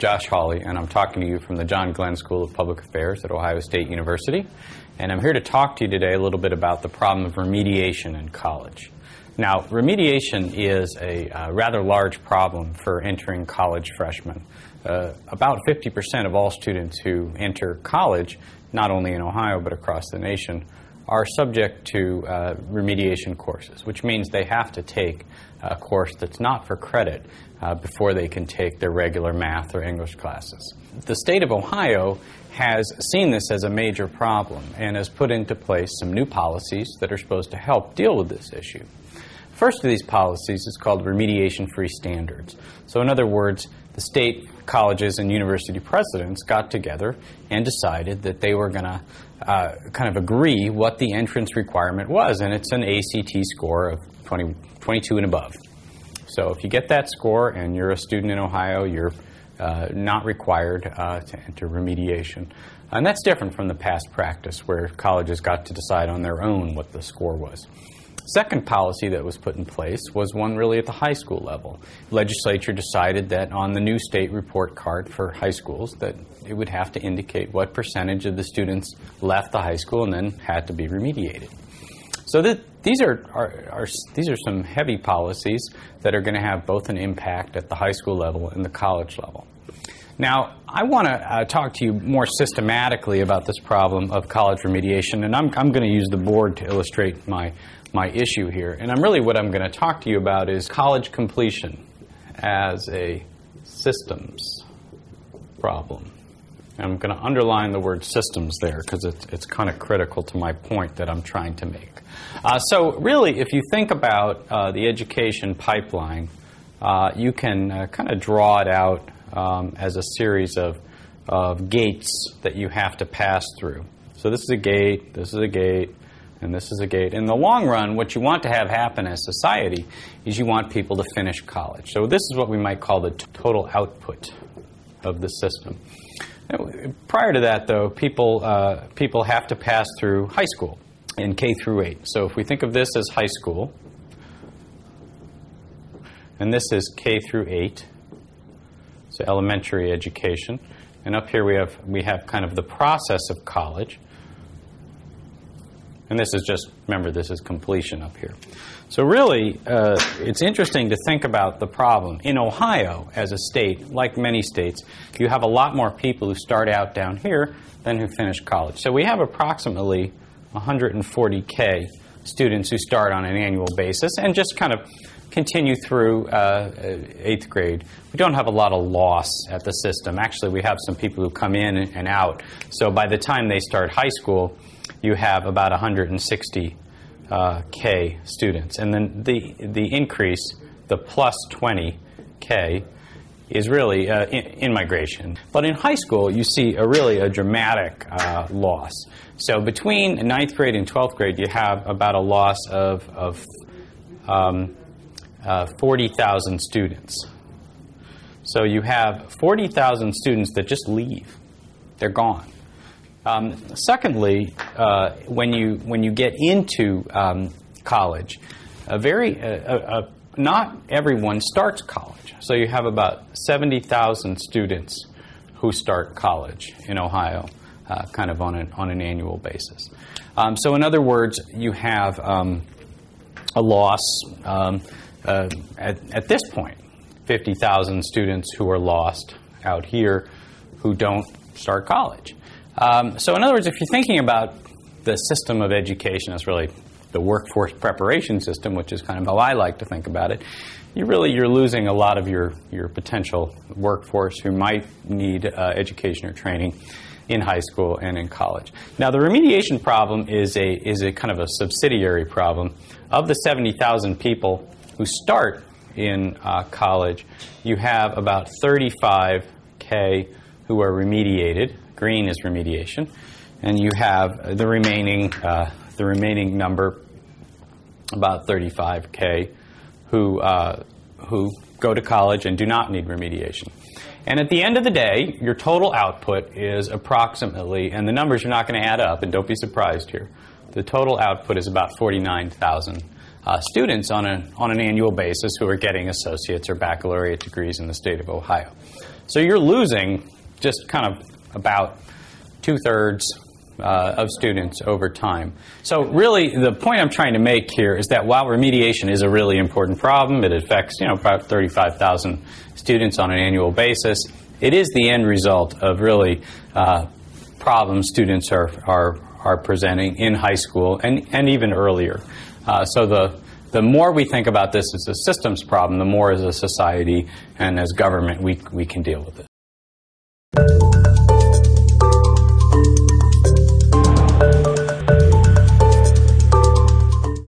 Josh Hawley, and I'm talking to you from the John Glenn School of Public Affairs at Ohio State University. And I'm here to talk to you today a little bit about the problem of remediation in college. Now, remediation is a rather large problem for entering college freshmen. About 50% of all students who enter college, not only in Ohio but across the nation, are subject to remediation courses, which means they have to take a course that's not for credit before they can take their regular math or English classes. The state of Ohio has seen this as a major problem and has put into place some new policies that are supposed to help deal with this issue. First of these policies is called remediation-free standards. So in other words, the state colleges and university presidents got together and decided that they were going to kind of agree what the entrance requirement was, and it's an ACT score of 22 and above. So if you get that score and you're a student in Ohio, you're not required to enter remediation. And that's different from the past practice where colleges got to decide on their own what the score was. Second policy that was put in place was one really at the high school level. The legislature decided that on the new state report card for high schools that it would have to indicate what percentage of the students left the high school and then had to be remediated. So these are some heavy policies that are going to have both an impact at the high school level and the college level. Now, I want to talk to you more systematically about this problem of college remediation, and I'm going to use the board to illustrate my issue here. And what I'm going to talk to you about is college completion as a systems problem. And I'm going to underline the word systems there because it's kind of critical to my point that I'm trying to make. So really, if you think about the education pipeline, you can kind of draw it out as a series of gates that you have to pass through. So this is a gate, this is a gate, and this is a gate. In the long run, what you want to have happen as society is you want people to finish college. So this is what we might call the total output of the system. Prior to that, though, people have to pass through high school in K through 8. So if we think of this as high school, and this is K through 8, so elementary education, and up here we have kind of the process of college. And this is just, remember, this is completion up here. So really, it's interesting to think about the problem. In Ohio, as a state, like many states, you have a lot more people who start out down here than who finish college. So we have approximately 140K students who start on an annual basis and just kind of continue through 8th grade. We don't have a lot of loss at the system. Actually, we have some people who come in and out. So by the time they start high school, you have about 160K students. And then the increase, the plus 20K, is really in migration. But in high school, you see really a dramatic loss. So between 9th grade and 12th grade, you have about a loss of 40,000 students. So you have 40,000 students that just leave. They're gone. Secondly, when you get into college, not everyone starts college. So you have about 70,000 students who start college in Ohio, kind of on an annual basis. So in other words, you have a loss at this point, 50,000 students who are lost out here who don't start college. So in other words, if you're thinking about the system of education as really the workforce preparation system, which is kind of how I like to think about it, you're losing a lot of your potential workforce who might need education or training in high school and in college. Now, the remediation problem is a kind of a subsidiary problem. Of the 70,000 people who start in college, you have about 35K who are remediated. Green is remediation, and you have the remaining number, about 35K, who go to college and do not need remediation. And at the end of the day, your total output is approximately, and the numbers are not going to add up, and don't be surprised here, the total output is about 49,000 students on an annual basis who are getting associate's or baccalaureate degrees in the state of Ohio. So you're losing just kind of about 2/3 of students over time. So really, the point I'm trying to make here is that while remediation is a really important problem, it affects about 35,000 students on an annual basis, it is the end result of really problems students are presenting in high school and even earlier. So the more we think about this as a systems problem, the more as a society and as government we can deal with it.